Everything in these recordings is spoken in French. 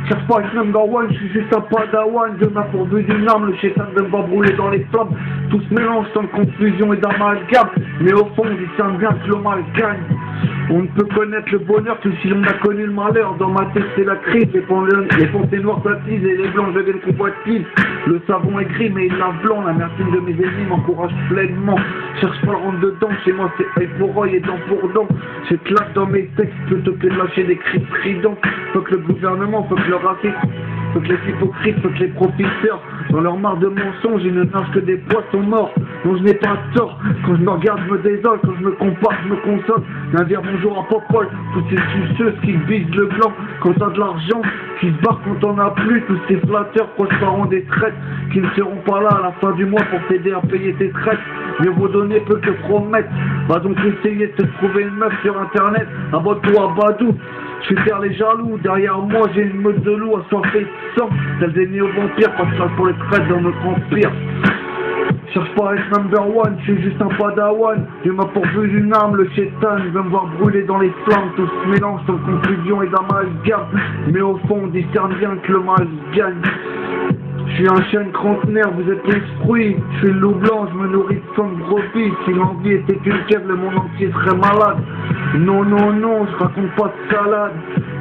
Cherche pas avec number one, je suis juste un padawan. Dieu m'a pourvu d'une arme, le chétan de me va brûler dans les flammes. Tout se mélange sans confusion et d'amalgame. Mais au fond, on discerne bien que le mal gagne. On ne peut connaître le bonheur que si l'on a connu le malheur. Dans ma tête c'est la crise, les pensées noires s'attisent et les blancs deviennent convoitises. Le savon est gris mais il lave blanc, l'amertume de mes ennemis m'encourage pleinement. Cherche pas le rentre dedans, chez moi c'est œil pour œil et dent pour dent. J'éclate dans mes textes plutôt que de lâcher des cris stridents. Faut que le gouvernement, faut que le racisme, faut que les hypocrites, faut que les profiteurs, dans leur mare de mensonges, ils ne nagent que des poissons morts. Non, je n'ai pas tort. Quand je me regarde, je me désole. Quand je me compare, je me console. Viens dire bonjour à Popol. Toutes ces suceuses qui visent le blanc quand t'as de l'argent, qui se barrent quand t'en as plus. Tous ces flatteurs, proches parents des traites, qui ne seront pas là à la fin du mois pour t'aider à payer tes traites. Mieux vaut donner peu que promettre. Va donc essayer de te trouver une meuf sur internet. Abonne-toi à Badou. Je suis faire les jaloux, derrière moi j'ai une meute de loups assoiffés de sang, tels des néo-vampires, pas de place pour les traites dans notre empire. Cherche pas à être number one, je suis juste un padawan. Dieu m'a pourvu d'une arme, le chétan, il veut me voir brûler dans les flammes. Tout se mélange sans confusion et d'amalgame. Mais au fond on discerne bien que le mal gagne. Je suis un chêne trentenaire, vous êtes l'esprit. Je suis le loup blanc, je me nourris de sang de brebis. Si l'envie était une quête, le monde entier serait malade. Non, non, non, je raconte pas de salade.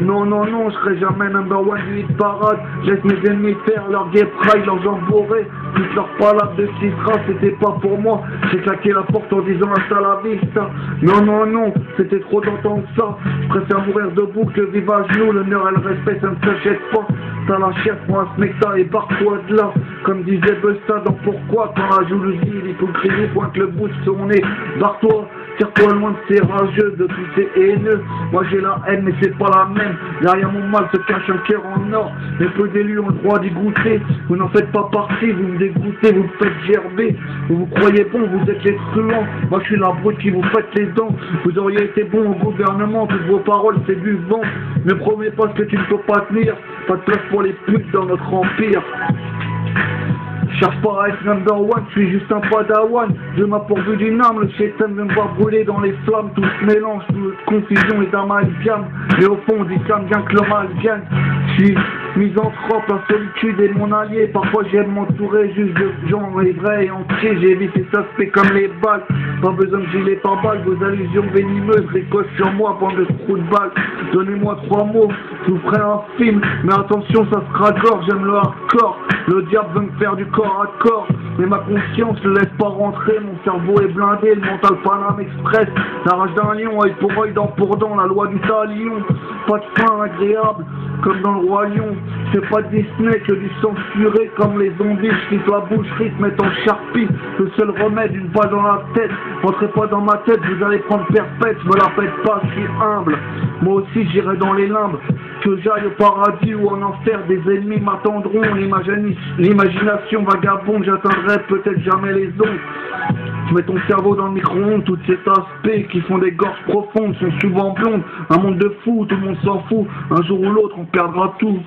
Non, non, non, je serai jamais number one du hit parade. Laisse mes ennemis faire leur guépraille, leur jambes bourrées. Toutes leurs palabres de citra, c'était pas pour moi. J'ai claqué la porte en disant hasta la vista. Non, non, non, c'était trop d'entendre ça. Je préfère mourir debout que vivre à genoux. L'honneur et le respect, ça ne s'achète pas. T'as la chair pour un smecta et barre-toi de là. Comme disait Busta dans Pourquoi, quand la jalousie, l'hypocrisie pointe le bout de son nez. Barre-toi, tire-toi loin de ces rageux, de tous ces haineux. Moi j'ai la haine mais c'est pas la même. Derrière mon mal se cache un cœur en or. Mais peu d'élus ont le droit d'y goûter. Vous n'en faites pas partie, vous me dégoûtez, vous me faites gerber. Vous vous croyez bon, vous êtes les truands. Moi je suis la brute qui vous faites les dents. Vous auriez été bon au gouvernement, toutes vos paroles c'est du vent. Ne promets pas ce que tu ne peux pas tenir. Pas de place pour les putes dans notre empire. Cherche pas à être number one, je suis juste un padawan. Dieu m'a pourvu d'une arme, le chétan veut me voir brûler dans les flammes. Tout se mélange, toute confusion et d'amalgame. Mais au fond on discerne bien que le mal gagne. Je suis misanthrope, la solitude est mon allié. Parfois j'aime m'entourer juste de gens vrais et entiers. J'ai évité ça se fait comme les balles. Pas besoin de gilet par balle, vos allusions venimeuses ricochent sur moi, bande de trous de balles. Donnez-moi 3 mots, je vous ferai un film. Mais attention, ça sera gore, j'aime le hardcore. Le diable veut me faire du corps à corps. Mais ma conscience ne laisse pas rentrer. Mon cerveau est blindé, le mental Paname Express. La rage d'un lion, œil pour œil, dent pour dent. La loi du talion, pas de fin agréable comme dans le roi lion. C'est pas Disney que du sang furé comme les zombies. Je quitte la boucherie, te mettre en charpie. Le seul remède, une balle dans la tête. Rentrez pas dans ma tête, vous allez prendre perpète. Je me la pète pas, je suis humble. Moi aussi j'irai dans les limbes. Que j'aille au paradis ou en enfer, des ennemis m'attendront. L'imagination vagabonde, j'atteindrai peut-être jamais les ondes. Je mets ton cerveau dans le micro-ondes, tous ces aspects qui font des gorges profondes sont souvent blondes. Un monde de fous, tout le monde s'en fout. Un jour ou l'autre, on perdra tout.